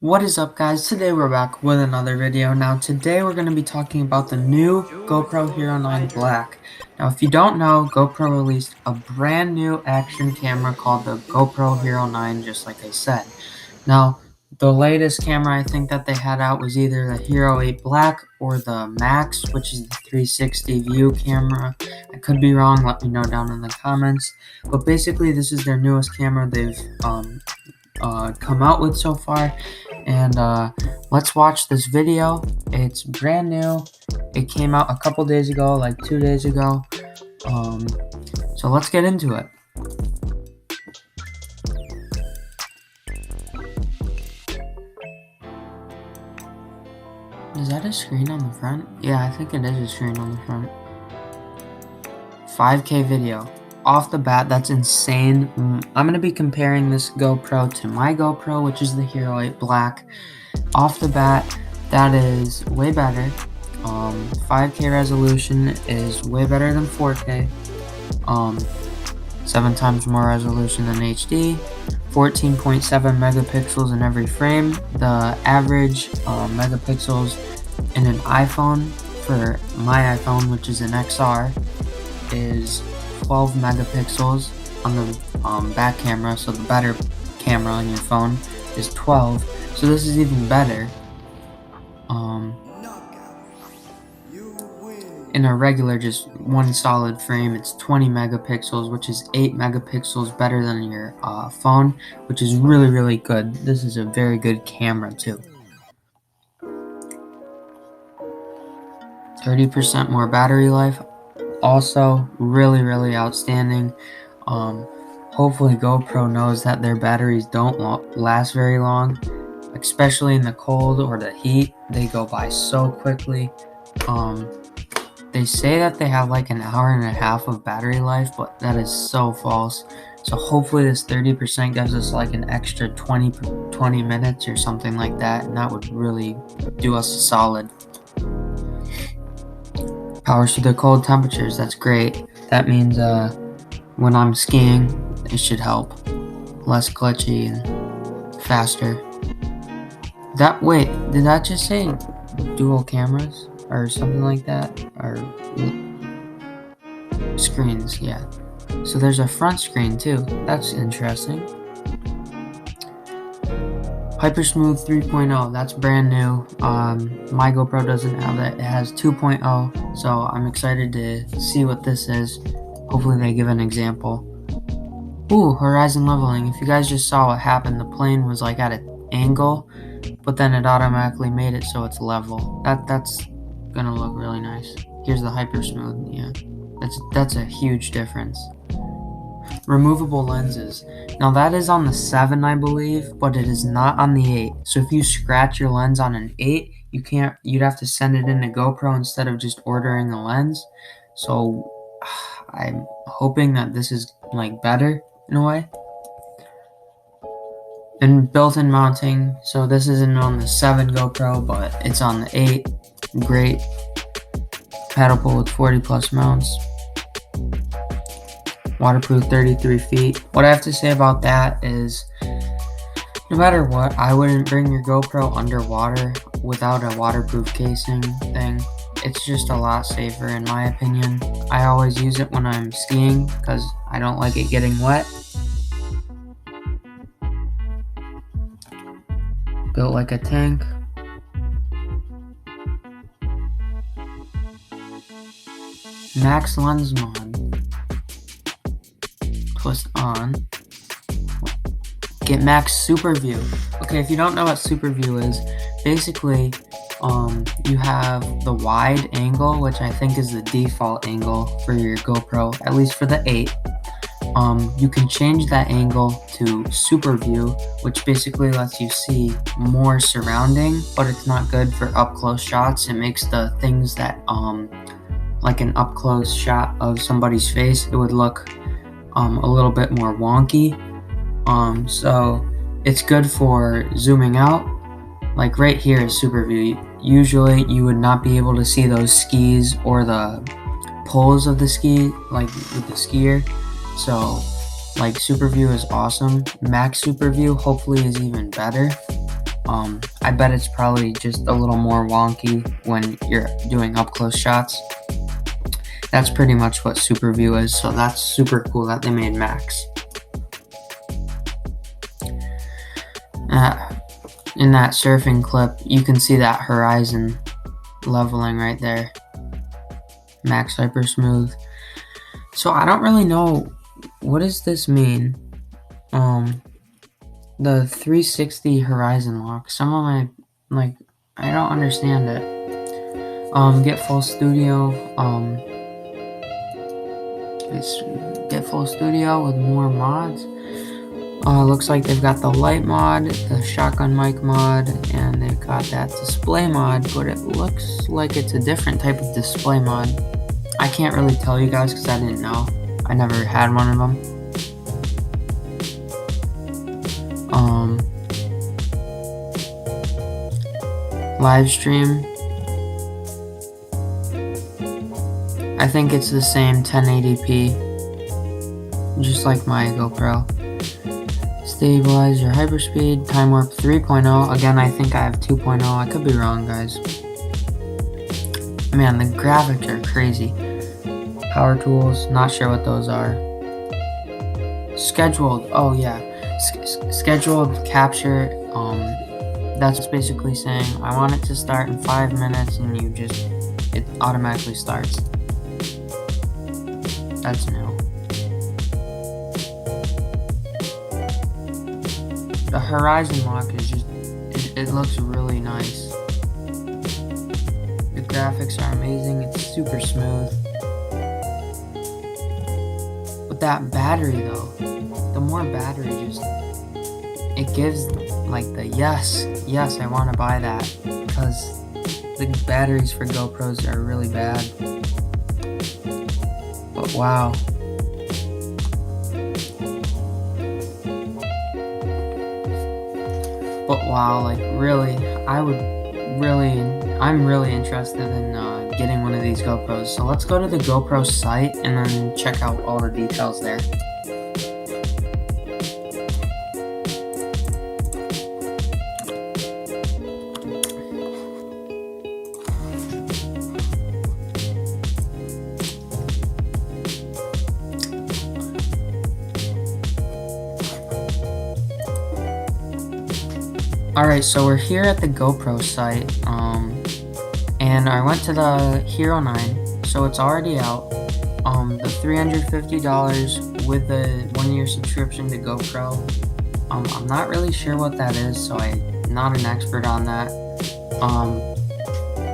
What is up, guys? Today we're back with another video. Now today we're going to be talking about the new GoPro Hero 9 Black. Now if you don't know, GoPro released a brand new action camera called the GoPro Hero 9, just like I said. Now the latest camera I think that they had out was either the Hero 8 Black or the Max, which is the 360 view camera. I could be wrong, let me know down in the comments. But basically this is their newest camera they've come out with so far, and let's watch this video. It's brand new. It came out a couple days ago, like 2 days ago. So let's get into it. Is that a screen on the front? Yeah, I think it is a screen on the front. 5K video. Off the bat, that's insane. I'm going to be comparing this GoPro to my GoPro, which is the Hero 8 Black. Off the bat, that is way better. 5K resolution is way better than 4K. 7 times more resolution than HD. 14.7 megapixels in every frame. The average megapixels in an iPhone for my iPhone, which is an XR, is 12 megapixels on the back camera, so the better camera on your phone is 12, so this is even better. In a regular just one solid frame, it's 20 megapixels, which is 8 megapixels better than your phone, which is really good. This is a very good camera too. 30% more battery life, also really outstanding. Hopefully GoPro knows that their batteries don't last very long, especially in the cold or the heat. They go by so quickly. They say that they have like an hour and a half of battery life, but that is so false. So hopefully this 30% gives us like an extra 20 minutes or something like that, and that would really do us a solid. Powers through the cold temperatures, that's great. That means when I'm skiing, it should help. Less glitchy and faster. Wait, did that just say dual cameras or something like that? Or screens, yeah. So there's a front screen too. That's interesting. Hypersmooth 3.0, that's brand new. My GoPro doesn't have that. It has 2.0, so I'm excited to see what this is. Hopefully they give an example. Ooh, horizon leveling. If you guys just saw what happened, the plane was like at an angle, but then it automatically made it so it's level. That's gonna look really nice. Here's the hypersmooth. Yeah, that's a huge difference. Removable lenses. Now that is on the 7, I believe, but it is not on the 8. So if you scratch your lens on an 8, you'd have to send it in to GoPro instead of just ordering a lens. So I'm hoping that this is like better in a way. And built-in mounting. So this isn't on the 7 GoPro, but it's on the 8. Great. Paddle pull with 40 plus mounts. Waterproof 33 feet. What I have to say about that is, no matter what, I wouldn't bring your GoPro underwater without a waterproof casing thing. It's just a lot safer in my opinion. I always use it when I'm skiing because I don't like it getting wet. Built like a tank. Max lens mod. Twist on. Get max super view. Okay, if you don't know what super view is, basically you have the wide angle, which I think is the default angle for your GoPro, at least for the 8. You can change that angle to super view, which basically lets you see more surrounding, but it's not good for up close shots. It makes the things that like an up close shot of somebody's face, it would look a little bit more wonky. So it's good for zooming out. Like right here is super view. Usually you would not be able to see those skis or the poles of the ski, like with the skier. So like super view is awesome. Max super view hopefully is even better. I bet it's probably just a little more wonky when you're doing up close shots. That's pretty much what super view is, so that's super cool that they made max. In that surfing clip, you can see that horizon leveling right there. Max hyper smooth. So I don't really know, what does this mean? The 360 horizon lock. Some of my, I don't understand it. Get full studio. Get full studio with more mods. Looks like they've got the light mod, the shotgun mic mod, and they've got that display mod, but it looks like it's a different type of display mod. I can't really tell you guys because I didn't know. I never had one of them. Live stream. I think it's the same 1080p, just like my GoPro. Stabilize your hyperspeed, time warp 3.0. Again, I think I have 2.0. I could be wrong, guys. Man, the graphics are crazy. Power tools, not sure what those are. Scheduled, oh yeah. Scheduled capture, that's basically saying I want it to start in 5 minutes and it automatically starts. That's new. The horizon lock is just, it looks really nice. The graphics are amazing, it's super smooth. But that battery though, the more battery it gives like the yes, I want to buy that, because the batteries for GoPros are really bad. But wow. Like really, I'm really interested in getting one of these GoPros. So let's go to the GoPro site and then check out all the details there. Alright, so we're here at the GoPro site, and I went to the Hero 9, so it's already out. The $350 with the 1-year subscription to GoPro. I'm not really sure what that is, so I'm not an expert on that.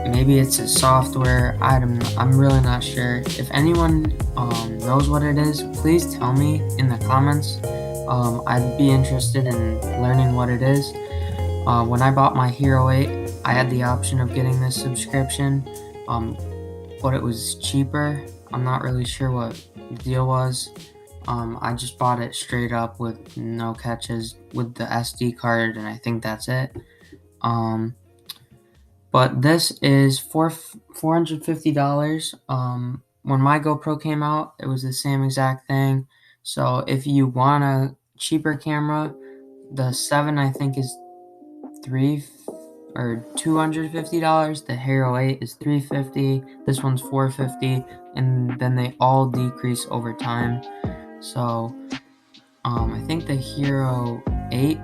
Maybe it's a software, I'm really not sure. If anyone knows what it is, please tell me in the comments. I'd be interested in learning what it is. When I bought my Hero 8, I had the option of getting this subscription, but it was cheaper. I'm not really sure what the deal was. I just bought it straight up with no catches with the SD card, and I think that's it. But this is $450. When my GoPro came out, it was the same exact thing. So if you want a cheaper camera, the 7 I think is $250. The Hero 8 is $350. This one's $450, and then they all decrease over time. So I think the Hero 8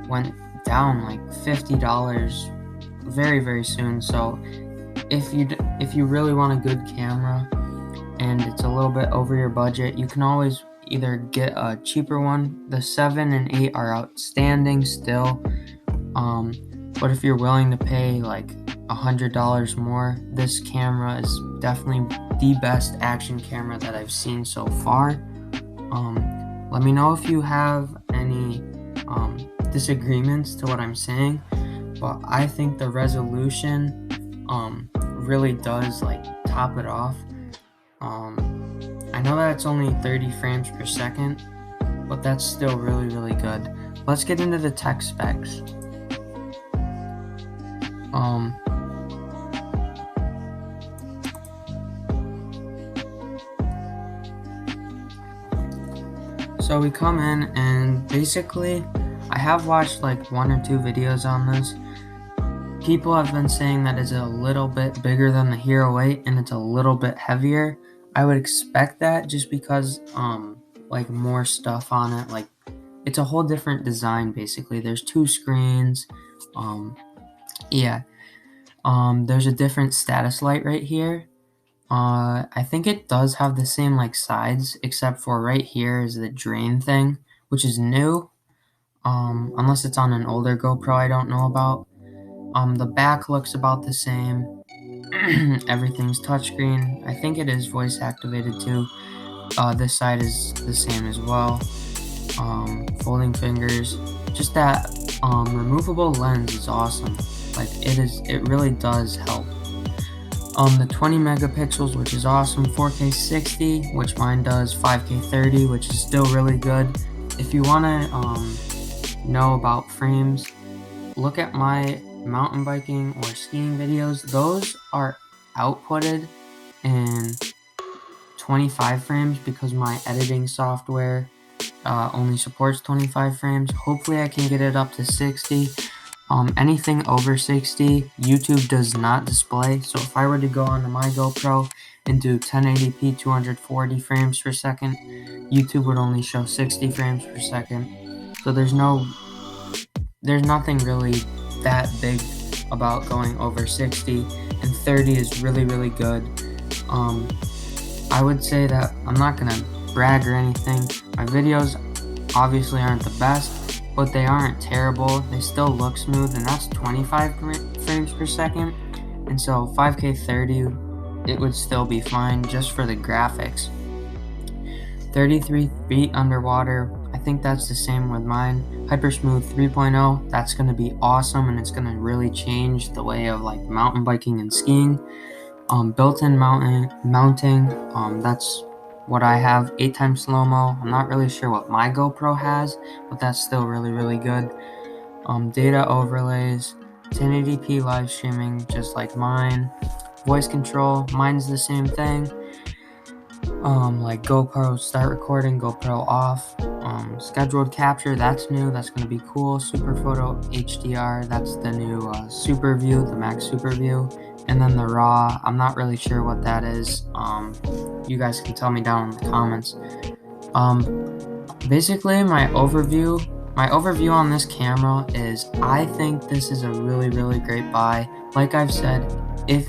went down like $50 very, very soon. So if you really want a good camera and it's a little bit over your budget, you can always either get a cheaper one. The 7 and 8 are outstanding still. But if you're willing to pay like $100 more, this camera is definitely the best action camera that I've seen so far. Let me know if you have any disagreements to what I'm saying, but I think the resolution really does like top it off. I know that it's only 30 frames per second, but that's still really, really good. Let's get into the tech specs. So we come in, and basically I have watched like 1 or 2 videos on this. People have been saying that it's a little bit bigger than the Hero 8 and it's a little bit heavier. I would expect that just because like more stuff on it. Like it's a whole different design basically. There's 2 screens. Yeah. There's a different status light right here. I think it does have the same like sides, except for right here is the drain thing, which is new. Unless it's on an older GoPro I don't know about. The back looks about the same. Everything's touchscreen. I think it is voice activated too. This side is the same as well. Folding fingers. Just that removable lens is awesome. Like it really does help. The 20 megapixels, which is awesome, 4K 60, which mine does, 5K 30, which is still really good. If you want to know about frames, look at my mountain biking or skiing videos. Those are outputted in 25 frames because my editing software only supports 25 frames. Hopefully I can get it up to 60. Anything over 60, YouTube does not display. So if I were to go onto my GoPro and do 1080p 240 frames per second, YouTube would only show 60 frames per second. So there's nothing really that big about going over 60, and 30 is really, really good. I would say that I'm not gonna brag or anything. My videos obviously aren't the best, but they aren't terrible. They still look smooth, and that's 25 frames per second. And so 5K 30, it would still be fine just for the graphics. 33 feet underwater, I think that's the same with mine. Hypersmooth 3.0, that's going to be awesome, and it's going to really change the way of like mountain biking and skiing. Built-in mounting, that's what I have. 8x slow-mo. I'm not really sure what my GoPro has, but that's still really, really good. Data overlays, 1080p live streaming, just like mine. Voice control, mine's the same thing. Like GoPro start recording, GoPro off. Scheduled capture, that's new, that's going to be cool. Super photo HDR, that's the new super view, the max super view. And then the raw, I'm not really sure what that is. You guys can tell me down in the comments. Basically my overview on this camera is I think this is a really, really great buy. Like I've said, if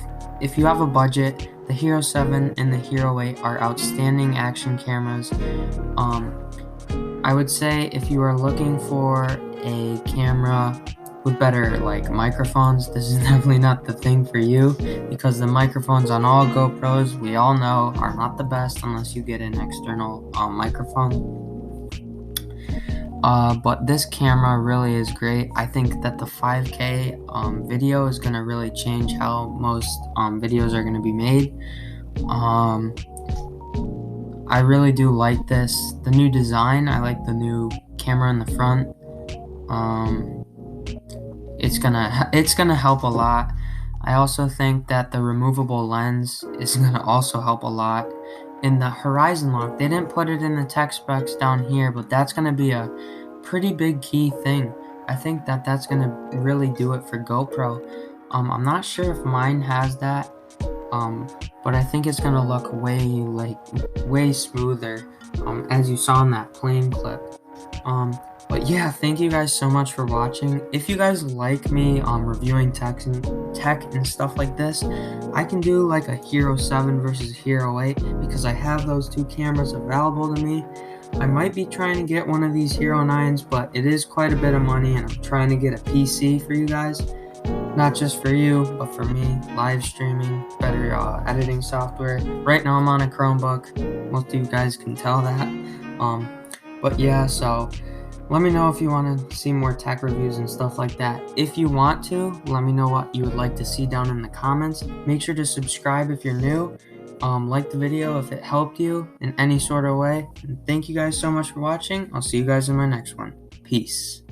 you have a budget, the Hero 7 and the Hero 8 are outstanding action cameras. I would say if you are looking for a camera with better like microphones, this is definitely not the thing for you, because the microphones on all GoPros, we all know, are not the best unless you get an external microphone. But this camera really is great. I think that the 5K video is going to really change how most videos are going to be made. I really do like this. The new design, I like the new camera in the front. It's gonna help a lot. I also think that the removable lens is gonna also help a lot. In the horizon lock, they didn't put it in the tech specs down here, but that's gonna be a pretty big key thing. I think that that's gonna really do it for GoPro. I'm not sure if mine has that, but I think it's gonna look way smoother, as you saw in that plane clip. But yeah, thank you guys so much for watching. If you guys like me reviewing tech and stuff like this, I can do like a Hero 7 versus Hero 8 because I have those 2 cameras available to me. I might be trying to get one of these Hero 9s, but it is quite a bit of money, and I'm trying to get a PC for you guys. Not just for you, but for me. Live streaming, better editing software. Right now I'm on a Chromebook. Most of you guys can tell that. But yeah, so let me know if you want to see more tech reviews and stuff like that. If you want to, let me know what you would like to see down in the comments. Make sure to subscribe if you're new. Like the video if it helped you in any sort of way. And thank you guys so much for watching. I'll see you guys in my next one. Peace.